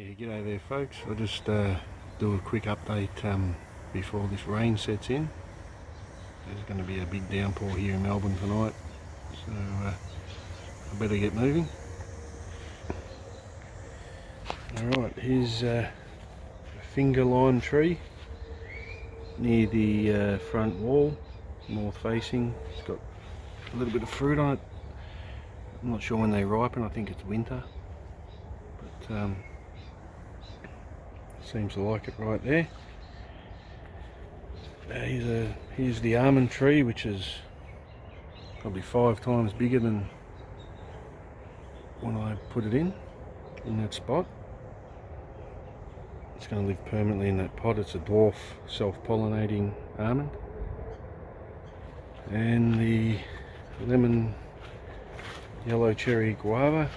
Yeah, g'day there folks. I'll just do a quick update before this rain sets in. There's going to be a big downpour here in Melbourne tonight, so I better get moving. Alright, here's a finger lime tree near the front wall, north facing. It's got a little bit of fruit on it. I'm not sure when they ripen, I think it's winter, but seems to like it right there. Here's the almond tree, which is probably 5 times bigger than when I put it in that spot. It's going to live permanently in that pot. It's a dwarf self-pollinating almond. And the lemon yellow cherry guava,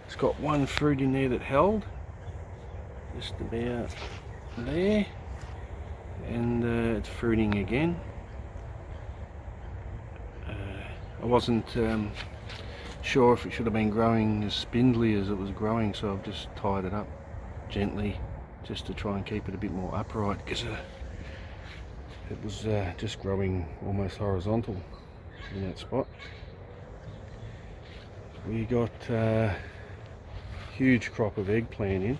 it's got one fruit in there that held just about there, and it's fruiting again. I wasn't sure if it should have been growing as spindly as it was growing, so I've just tied it up gently just to try and keep it a bit more upright, because it was just growing almost horizontal in that spot. We got a huge crop of eggplant in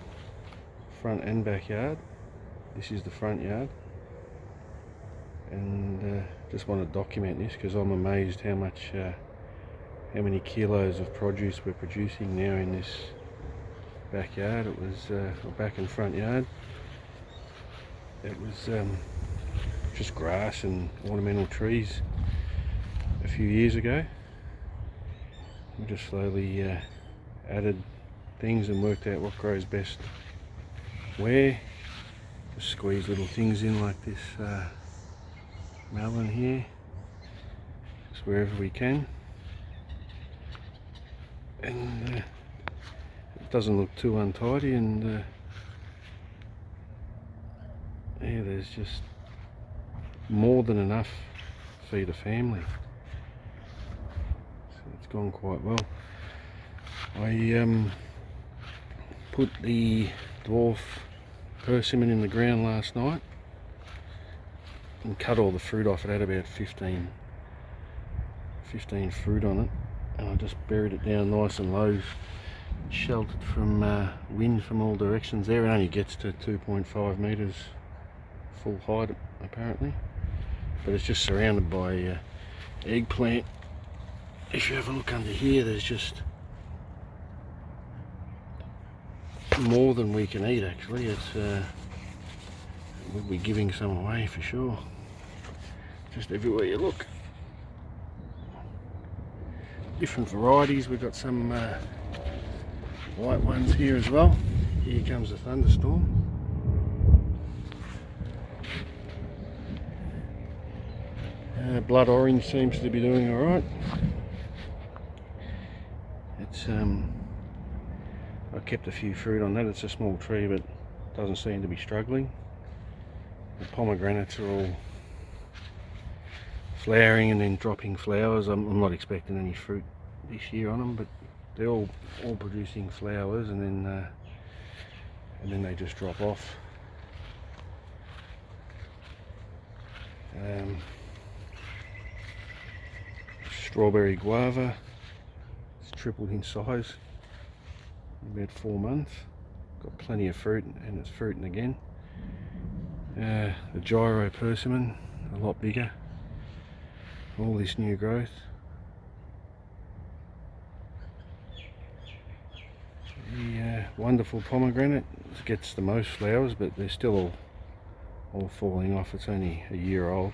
front and backyard. This is the front yard, and just want to document this because I'm amazed how many kilos of produce we're producing now in this backyard. It was back and front yard. It was just grass and ornamental trees a few years ago. We just slowly added things and worked out what grows best where. Just squeeze little things in like this melon here, just wherever we can, and it doesn't look too untidy, and yeah, there's just more than enough to feed a family, so it's gone quite well. I put the dwarf persimmon in the ground last night and cut all the fruit off. It had about 15 fruit on it, and I just buried it down nice and low, sheltered from wind from all directions there. It only gets to 2.5 meters full height apparently, but it's just surrounded by eggplant. If you have a look under here, there's just more than we can eat actually. It's we'll be giving some away for sure, just everywhere you look. Different varieties. We've got some white ones here as well. Here comes a thunderstorm. Blood orange seems to be doing all right. It's I kept a few fruit on that. It's a small tree, but doesn't seem to be struggling. The pomegranates are all flowering and then dropping flowers. I'm not expecting any fruit this year on them, but they're all producing flowers, and then they just drop off. Strawberry guava, it's tripled in size in about 4 months. Got plenty of fruit, and it's fruiting again. The gyro persimmon, a lot bigger. All this new growth. The wonderful pomegranate gets the most flowers, but they're still all falling off. It's only a year old.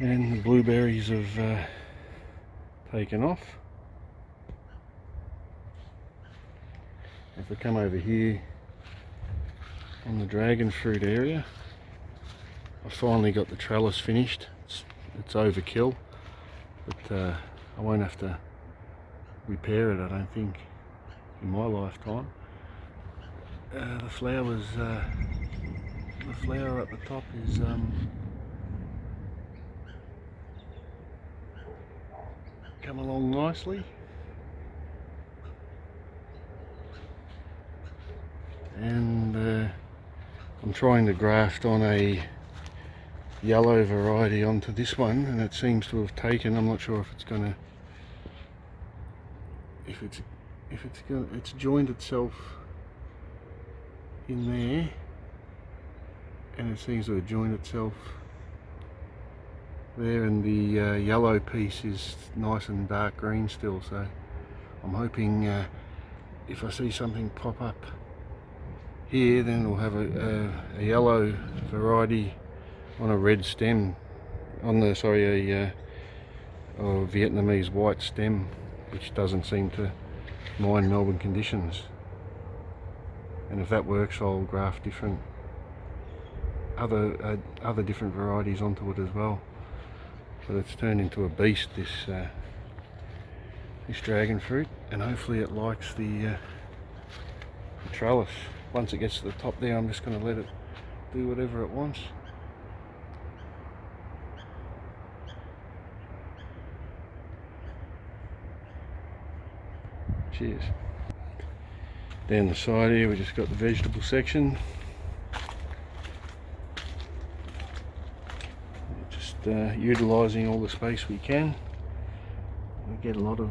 And the blueberries have taken off. If we come over here on the dragon fruit area, I finally got the trellis finished. It's overkill, but I won't have to repair it, I don't think, in my lifetime. The flowers, the flower at the top is come along nicely. I'm trying to graft on a yellow variety onto this one, and it seems to have taken. I'm not sure if it's gonna, it's joined itself in there, and it seems to have joined itself there, and the yellow piece is nice and dark green still. So I'm hoping if I see something pop up here, then we'll have a yellow variety on a red stem, on the a Vietnamese white stem, which doesn't seem to mind Melbourne conditions. And if that works, I'll graft different other different varieties onto it as well. But it's turned into a beast, this dragon fruit, and hopefully it likes the trellis. Once it gets to the top there, I'm just going to let it do whatever it wants. Cheers. Down the side here, we just got the vegetable section. Just utilising all the space we can. We get a lot of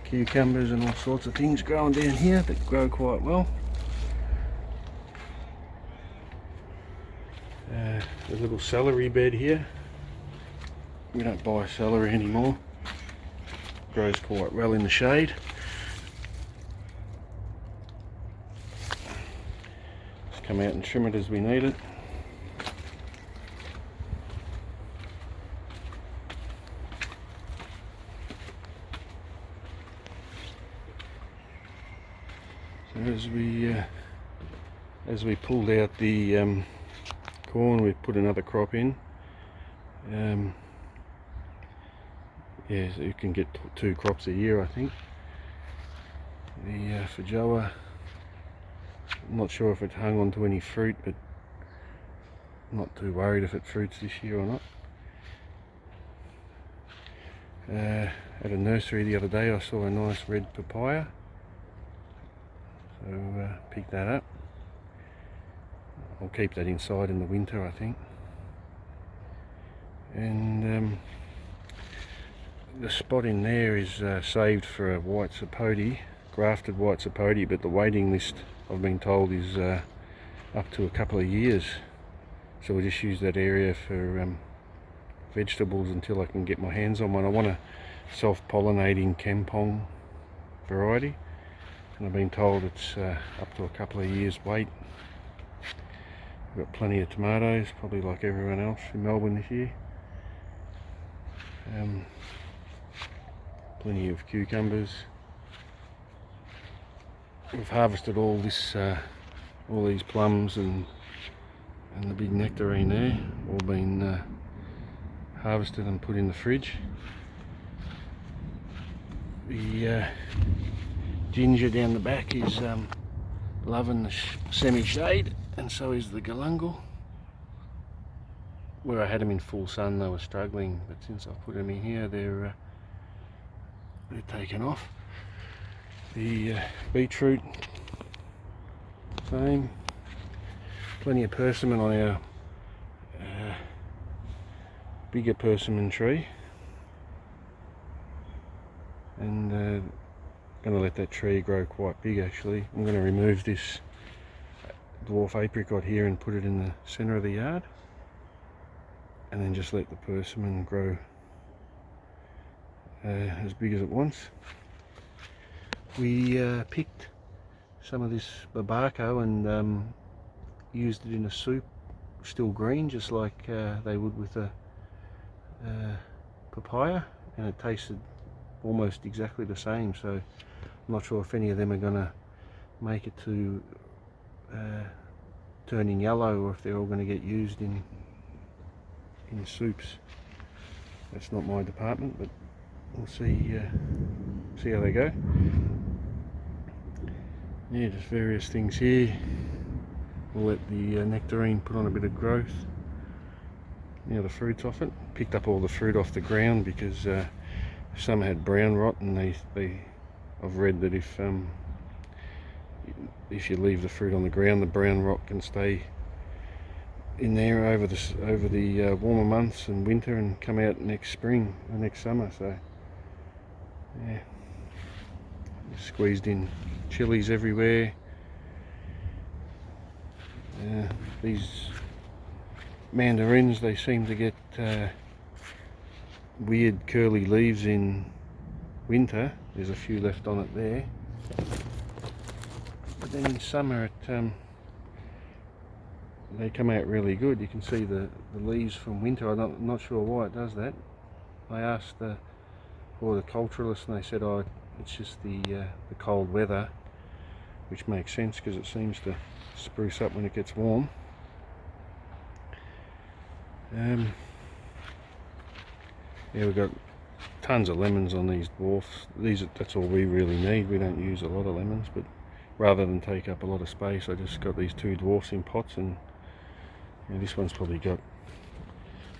cucumbers and all sorts of things growing down here that grow quite well. A little celery bed here. We don't buy celery anymore. Grows quite well in the shade. Just come out and trim it as we need it. So as we pulled out the corn, we put another crop in. Yeah, so you can get 2 crops a year, I think. The feijoa, I'm not sure if it hung on to any fruit, but I'm not too worried if it fruits this year or not. At a nursery the other day, I saw a nice red papaya, so picked that up. I'll keep that inside in the winter, I think. And the spot in there is saved for a white sapote, grafted white sapote, but the waiting list, I've been told, is up to a couple of years. So we'll just use that area for vegetables until I can get my hands on one. I want a self-pollinating kampong variety, and I've been told it's up to a couple of years wait. We've got plenty of tomatoes, probably like everyone else in Melbourne this year. Plenty of cucumbers. We've harvested all these plums and the big nectarine there, all been harvested and put in the fridge. The ginger down the back is loving the semi-shade, and so is the galangal. Where I had them in full sun, they were struggling, but since I've put them in here, they're taken off. The beetroot, same. Plenty of persimmon on our bigger persimmon tree, and going to let that tree grow quite big. Actually, I'm going to remove this dwarf apricot here and put it in the centre of the yard, and then just let the persimmon grow as big as it wants. We picked some of this Avocado and used it in a soup, still green, just like they would with a papaya, and it tasted almost exactly the same. So I'm not sure if any of them are going to make it to turning yellow, or if they're all going to get used in soups. That's not my department, but we'll see how they go. Yeah, just various things here. We'll let the nectarine put on a bit of growth. Now the fruit's off it. Picked up all the fruit off the ground because some had brown rot, and I've read that if if you leave the fruit on the ground, the brown rot can stay in there over the warmer months and winter, and come out next spring or next summer. So yeah, squeezed in chilies everywhere. These mandarins, they seem to get weird curly leaves in winter. There's a few left on it there, but then in summer they come out really good. You can see the leaves from winter. I'm not sure why it does that. I asked the horticulturalist and they said, oh, it's just the cold weather, which makes sense because it seems to spruce up when it gets warm. Yeah, we've got tons of lemons on these dwarfs. That's all we really need. We don't use a lot of lemons, but rather than take up a lot of space, I just got these 2 dwarfs in pots, and this one's probably got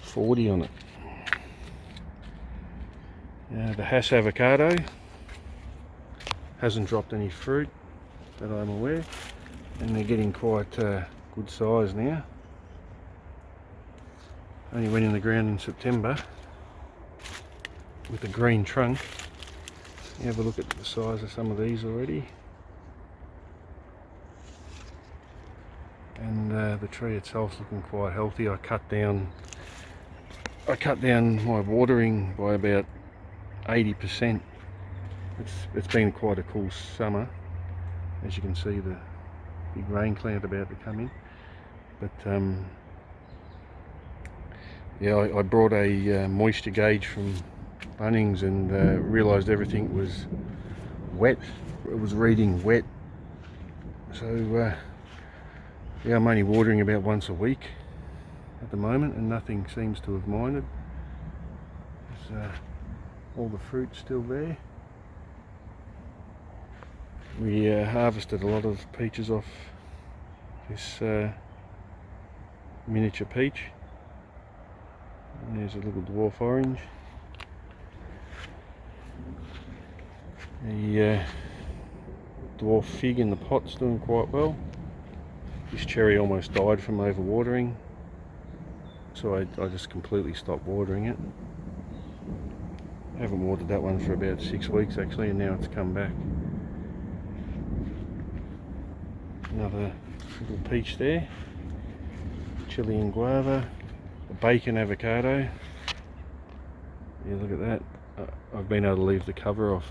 40 on it. The Hass avocado hasn't dropped any fruit that I'm aware, and they're getting quite good size now. Only went in the ground in September with a green trunk. You have a look at the size of some of these already, and the tree itself's looking quite healthy. I cut down my watering by about 80%. It's been quite a cool summer. As you can see, the big rain cloud about to come in. But yeah, I brought a moisture gauge from Bunnings and realised everything was wet. It was reading wet. So yeah, I'm only watering about once a week at the moment, and nothing seems to have minded. There's all the fruit still there. We harvested a lot of peaches off this miniature peach. And there's a little dwarf orange. The dwarf fig in the pot's doing quite well. This cherry almost died from overwatering, so I just completely stopped watering it. I haven't watered that one for about 6 weeks actually, and now it's come back. Another little peach there, Chilean guava, a bacon avocado. Yeah, look at that. I've been able to leave the cover off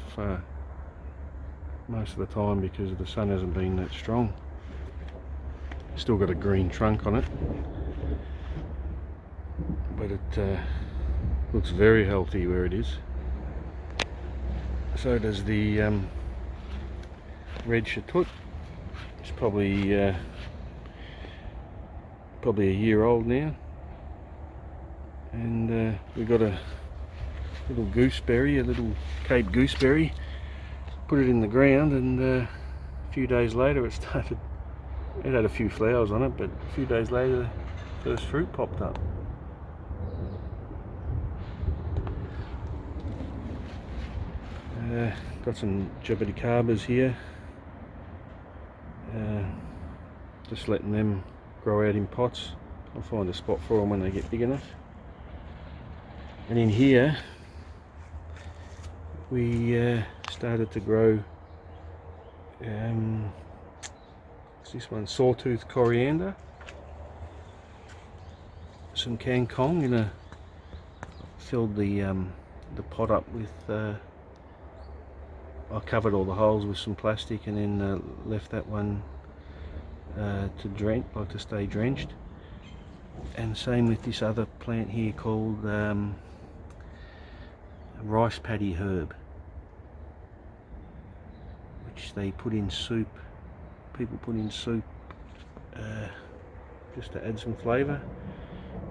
most of the time because the sun hasn't been that strong. Still got a green trunk on it, but it looks very healthy where it is. So does the red shatut. It's probably a year old now, and we got a little gooseberry, a little Cape gooseberry. Put it in the ground, and a few days later it had a few flowers on it, but a few days later the first fruit popped up. Got some Jaboticabas here. Just letting them grow out in pots. I'll find a spot for them when they get big enough. And in here we started to grow what's this one, sawtooth coriander, some kangkong, and filled the pot up with I covered all the holes with some plastic, and then left that one to stay drenched. And same with this other plant here called rice paddy herb, which they put in soup. People put in soup just to add some flavour.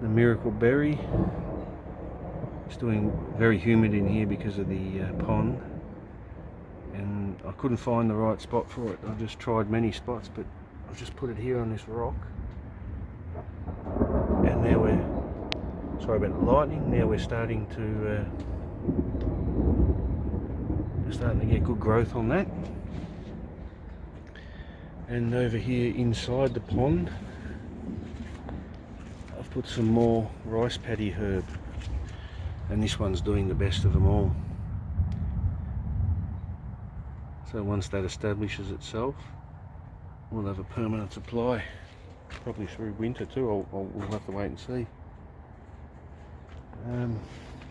The miracle berry. It's doing very humid in here because of the pond, and I couldn't find the right spot for it. I've just tried many spots, but I've just put it here on this rock, and now sorry about the lightning, now we're starting to get good growth on that. And over here inside the pond, I've put some more rice paddy herb, and this one's doing the best of them all. So once that establishes itself, we'll have a permanent supply, probably through winter too. We'll have to wait and see.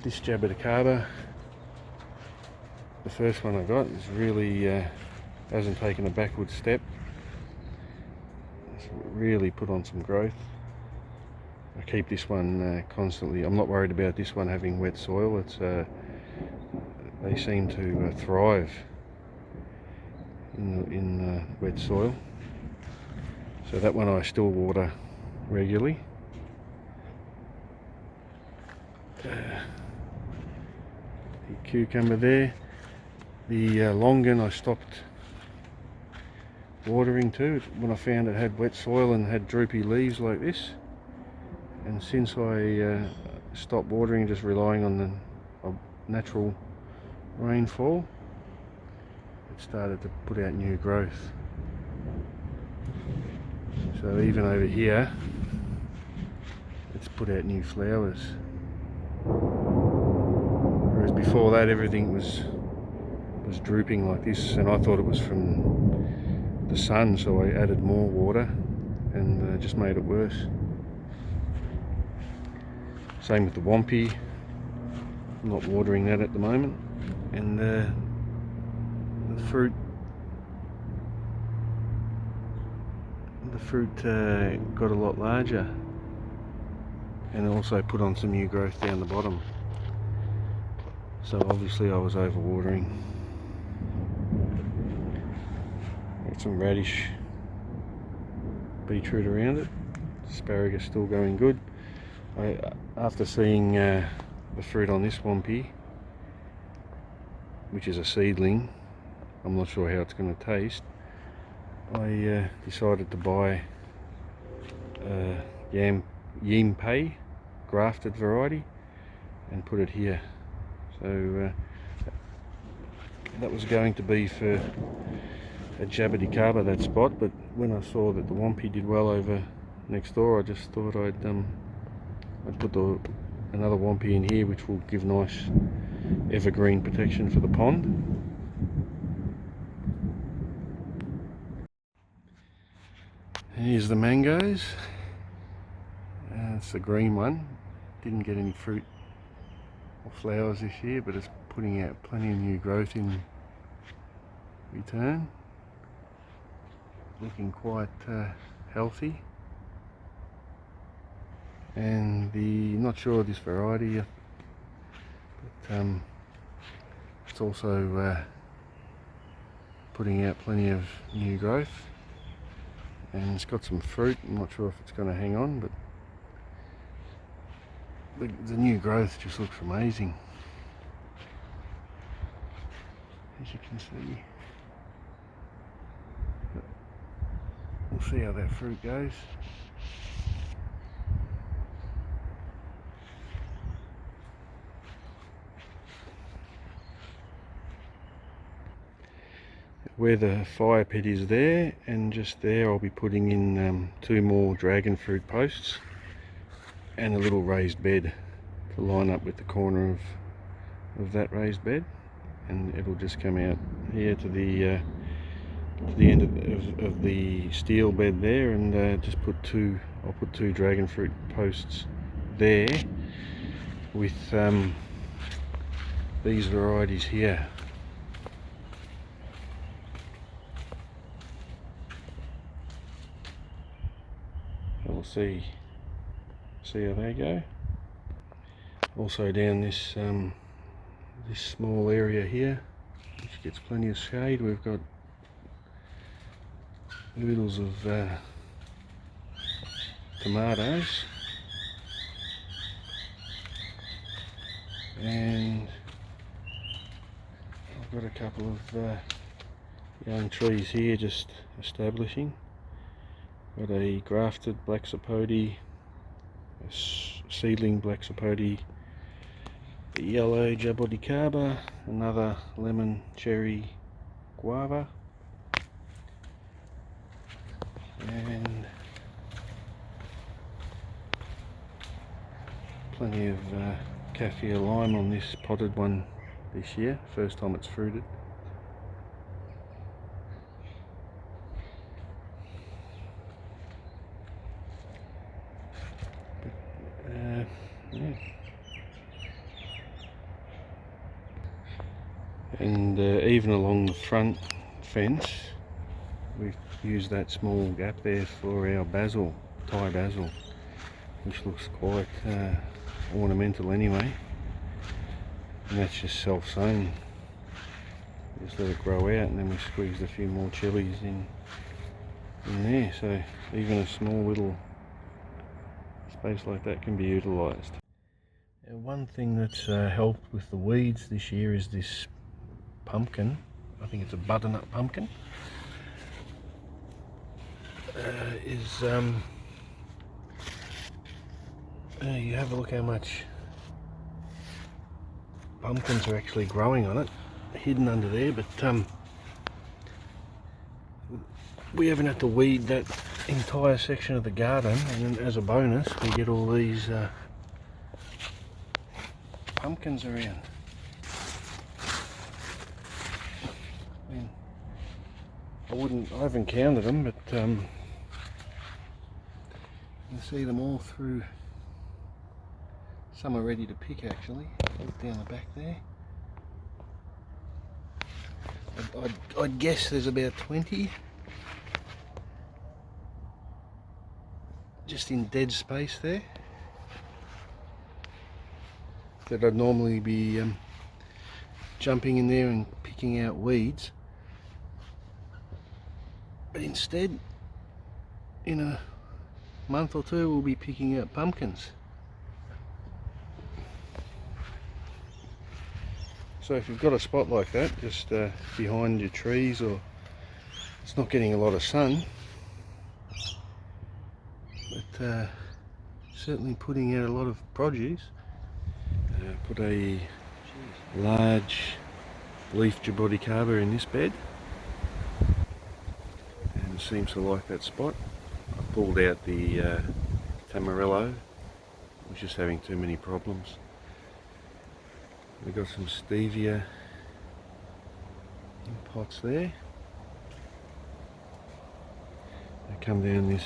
This Jaboticaba, the first one I got, is really hasn't taken a backward step. It's really put on some growth. I keep this one constantly. I'm not worried about this one having wet soil. It's they seem to thrive in wet soil. So that one I still water regularly. The cucumber there. The longan I stopped watering too when I found it had wet soil and had droopy leaves like this. And since I stopped watering, just relying on the natural rainfall, it started to put out new growth. So even over here, it's put out new flowers. Whereas before that, everything was drooping like this, and I thought it was from the sun, so I added more water and just made it worse. Same with the wampy. I'm not watering that at the moment. And the fruit got a lot larger, and also put on some new growth down the bottom. So obviously I was over watering. Got some radish, beetroot around it. Asparagus still going good. After seeing the fruit on this wampy, which is a seedling, I'm not sure how it's going to taste. I decided to buy yam pay grafted variety and put it here. So that was going to be for a Jaboticaba, that spot, but when I saw that the wampy did well over next door, I just thought I'd put another wampy in here, which will give nice evergreen protection for the pond. And here's the mangoes. It's the green one. Didn't get any fruit or flowers this year, but it's putting out plenty of new growth in return. Looking quite healthy. And not sure of this variety, but it's also putting out plenty of new growth, and it's got some fruit. I'm not sure if it's going to hang on, but the new growth just looks amazing, as you can see. But we'll see how that fruit goes. Where the fire pit is there, and just there I'll be putting in 2 more dragonfruit posts and a little raised bed to line up with the corner of that raised bed, and it'll just come out here to the end of the steel bed there, and just put I'll put 2 dragonfruit posts there with these varieties here. We'll see how they go. Also down this this small area here, which gets plenty of shade, we've got oodles of tomatoes, and I've got a couple of young trees here just establishing. Got a grafted black sapote, a seedling black sapote, a yellow Jaboticaba, another lemon cherry guava, and plenty of kaffir lime on this potted one this year, first time it's fruited. Yeah. And even along the front fence we've used that small gap there for our basil, Thai basil, which looks quite ornamental anyway, and that's just self-sown. Just let it grow out and then we squeezed a few more chilies in there, so even a small little space like that can be utilised. One thing that's helped with the weeds this year is this pumpkin. I think it's a butternut pumpkin. You have a look how much pumpkins are actually growing on it, hidden under there, but we haven't had to weed that entire section of the garden, and as a bonus we get all these pumpkins around. I haven't counted them, but you can see them all through. Some are ready to pick actually. Look down the back there. I'd guess there's about 20 just in dead space there that I'd normally be jumping in there and picking out weeds, but instead in a month or two we'll be picking out pumpkins. So if you've got a spot like that just behind your trees, or it's not getting a lot of sun, but certainly putting out a lot of produce, put a large leaf Jaboticaba in this bed, and it seems to like that spot. I pulled out the Tamarillo, was just having too many problems. We've got some stevia in pots there. They come down this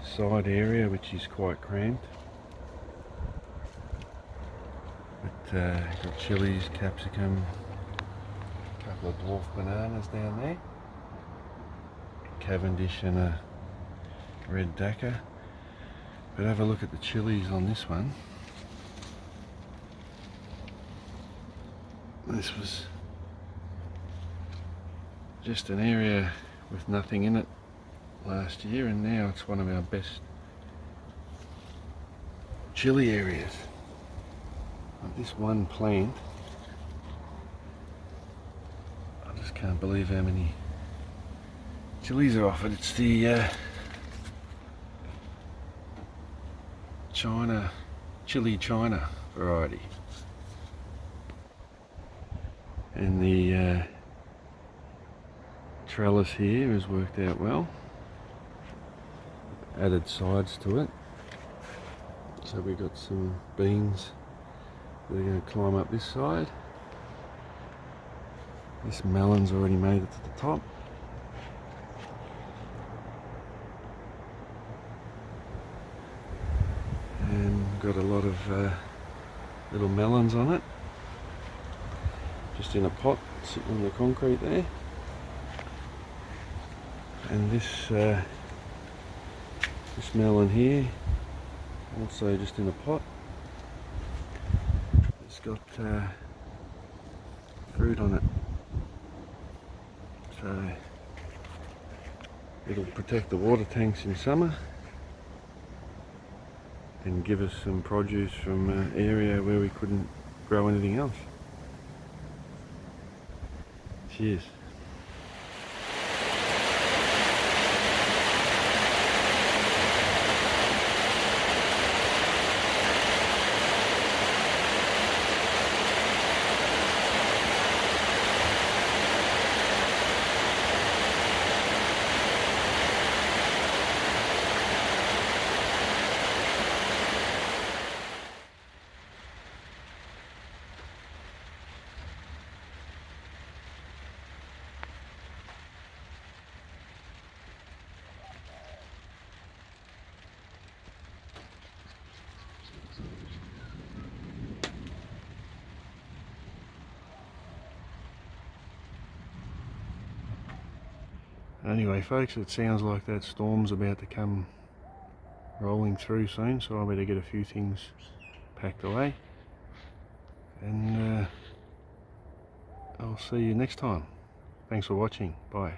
side area which is quite cramped. But got chilies, capsicum, a couple of dwarf bananas down there, Cavendish and a red Dhaka. But have a look at the chilies on this one. This was just an area with nothing in it last year, and now it's one of our best chili areas. This one plant, I just can't believe how many chilies are off it. It's the chili China variety. And the trellis here has worked out well. Added sides to it. So we've got some beans that are going to climb up this side. This melon's already made it to the top. And got a lot of little melons on it. Just in a pot sitting on the concrete there. And this melon here, also just in a pot. It's got fruit on it, so it'll protect the water tanks in summer and give us some produce from an area where we couldn't grow anything else. Cheers. Anyway folks, it sounds like that storm's about to come rolling through soon, so I better get a few things packed away, and I'll see you next time. Thanks for watching. Bye.